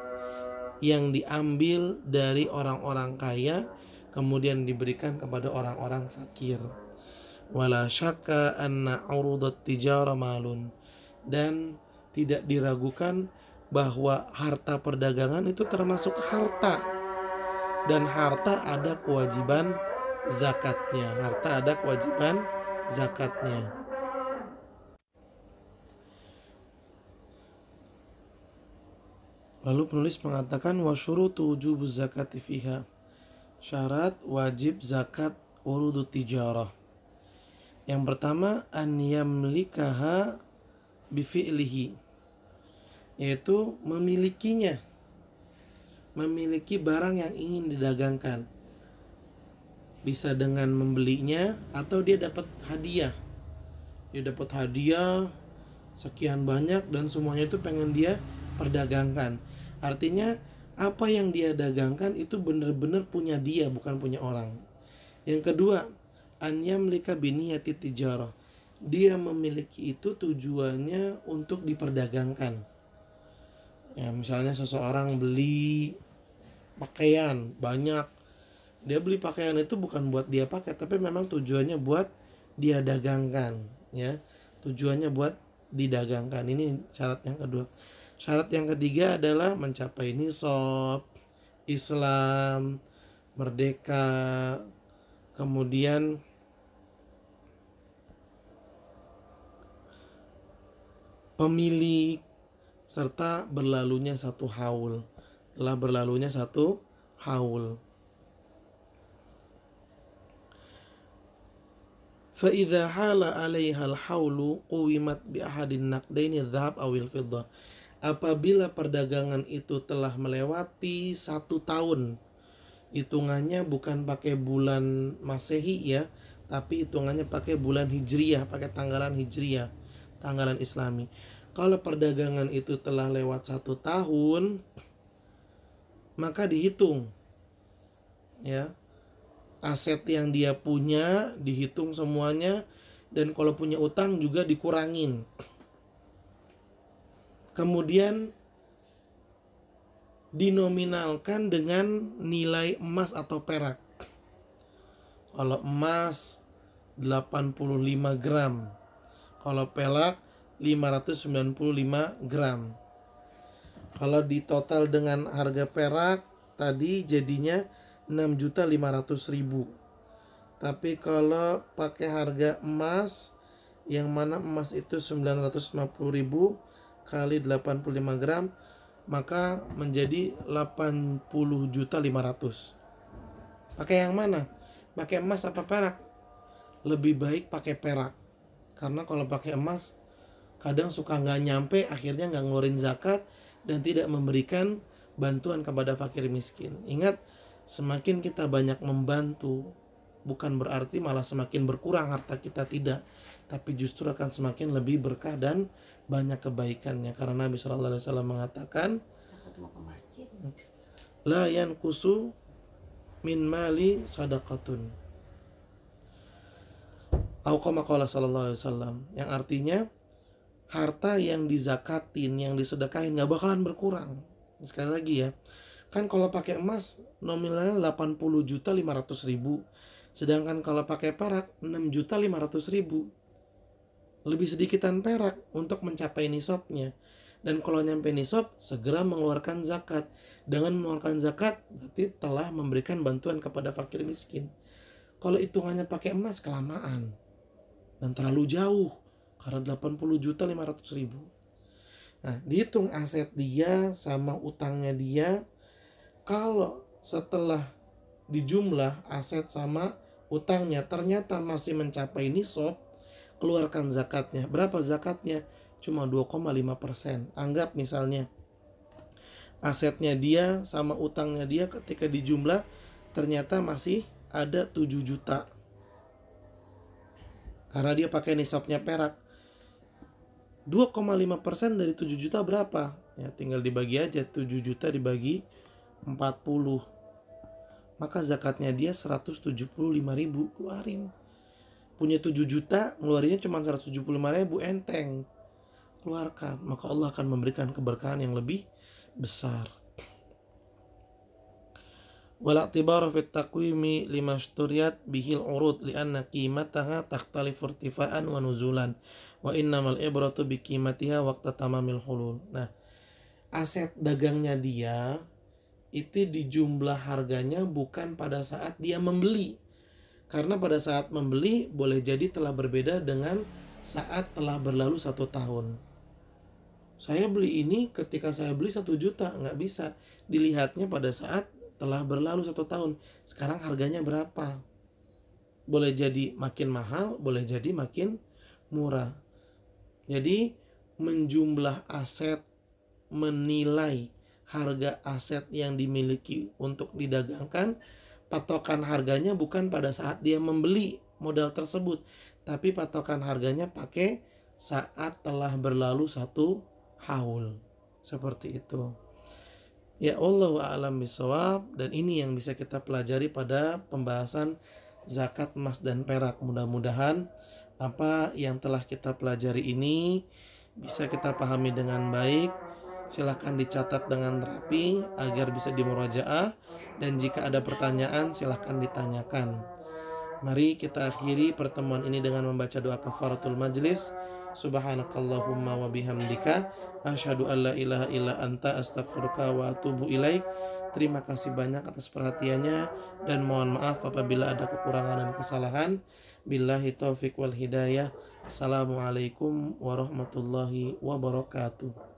yang diambil dari orang-orang kaya kemudian diberikan kepada orang-orang fakir. Wala syakka anna urudat tijara malun, dan tidak diragukan bahwa harta perdagangan itu termasuk harta, dan harta ada kewajiban zakatnya. Harta ada kewajiban zakatnya. Lalu penulis mengatakan wa syurutu wujubuz zakati fiha. Syarat wajib zakat urudut tijarah. Yang pertama, an yamlikaha bifi'lihi, yaitu memilikinya. Memiliki barang yang ingin didagangkan. Bisa dengan membelinya atau dia dapat hadiah. Dia dapat hadiah sekian banyak dan semuanya itu pengen dia perdagangkan. Artinya apa yang dia dagangkan itu benar-benar punya dia, bukan punya orang. Yang kedua, an yamlika biniyati tijarah. Dia memiliki itu tujuannya untuk diperdagangkan. Ya, misalnya seseorang beli pakaian banyak. Dia beli pakaian itu bukan buat dia pakai, tapi memang tujuannya buat dia dagangkan, ya. Tujuannya buat didagangkan. Ini syarat yang kedua. Syarat yang ketiga adalah mencapai nisab, Islam, merdeka, kemudian pemilik, serta berlalunya satu haul. Telah berlalunya satu haul. فَإِذَا حَالَ عَلَيْهَا الْحَوْلُ قُوِمَتْ بِأَحَدِ النَّقْدَيْنِ الذَّهَبَ أَوِ الْفِضَّةِ. Apabila perdagangan itu telah melewati 1 tahun, hitungannya bukan pakai bulan Masehi ya, tapi hitungannya pakai bulan Hijriyah, pakai tanggalan Hijriyah, tanggalan Islami. Kalau perdagangan itu telah lewat 1 tahun, maka dihitung, ya, aset yang dia punya dihitung semuanya, dan kalau punya utang juga dikurangin. Kemudian dinominalkan dengan nilai emas atau perak. Kalau emas 85 gram, kalau perak 595 gram. Kalau ditotal dengan harga perak tadi jadinya 6.500.000. Tapi kalau pakai harga emas, yang mana emas itu 950.000 kali 85 gram, maka menjadi 80.500.000. Pakai yang mana? pakai emas apa perak? Lebih baik pakai perak, karena kalau pakai emas kadang suka nggak nyampe, akhirnya nggak ngeluarin zakat dan tidak memberikan bantuan kepada fakir miskin. Ingat, semakin kita banyak membantu, bukan berarti malah semakin berkurang harta kita, tidak, tapi justru akan semakin lebih berkah dan banyak kebaikannya. Karena Nabi SAW mengatakan, la yankusu min mali sadaqatun, au kama qala sallallahu alaihi wasallam, yang artinya harta yang dizakatin, yang disedekahin gak bakalan berkurang. Sekali lagi ya, kan kalau pakai emas nominalnya 80.500.000, sedangkan kalau pakai perak 6.500.000. Lebih sedikitan perak untuk mencapai nisabnya. Dan kalau nyampe nisab, segera mengeluarkan zakat. Dengan mengeluarkan zakat berarti telah memberikan bantuan kepada fakir miskin. Kalau hitungannya pakai emas kelamaan dan terlalu jauh, karena 80.500.000. Nah, dihitung aset dia sama utangnya dia. Kalau setelah dijumlah aset sama utangnya ternyata masih mencapai nisab, keluarkan zakatnya. Berapa zakatnya? Cuma 2,5%. Anggap misalnya asetnya dia sama utangnya dia ketika dijumlah ternyata masih ada 7 juta. Karena dia pakai nisabnya perak. 2,5% dari 7 juta berapa? Ya tinggal dibagi aja, 7 juta dibagi 40. Maka zakatnya dia 175.000 keluarin. Punya 7 juta, ngeluarinnya cuma 175.000, enteng. Keluarkan, maka Allah akan memberikan keberkahan yang lebih besar. Wala i'tibara fi taqwimi lima shturiyat bihil urud li'anna qimataha takhtalifu irtifa'an wa nuzulan wa innamal ibratu bi qimatiha waqta tamamil hulul. Nah, aset dagangnya dia itu dijumlah harganya bukan pada saat dia membeli. Karena pada saat membeli boleh jadi telah berbeda dengan saat telah berlalu 1 tahun. Saya beli ini ketika saya beli 1 juta, nggak bisa. Dilihatnya pada saat telah berlalu 1 tahun. Sekarang harganya berapa? Boleh jadi makin mahal, boleh jadi makin murah. Jadi menjumlah aset, menilai harga aset yang dimiliki untuk didagangkan, patokan harganya bukan pada saat dia membeli modal tersebut, tapi patokan harganya pakai saat telah berlalu 1 haul. Seperti itu. Ya, Allahu a'lam bishawab. Dan ini yang bisa kita pelajari pada pembahasan zakat emas dan perak. Mudah-mudahan apa yang telah kita pelajari ini bisa kita pahami dengan baik. Silahkan dicatat dengan rapi agar bisa dimurajaah. Dan jika ada pertanyaan silahkan ditanyakan. Mari kita akhiri pertemuan ini dengan membaca doa kafaratul majlis. Subhanakallahumma wa bihamdika asyhadu an la ilaha illa anta astaghfiruka wa atubu ilaik. Terima kasih banyak atas perhatiannya dan mohon maaf apabila ada kekurangan dan kesalahan. Billahi taufik wal hidayah. Assalamualaikum warahmatullahi wabarakatuh.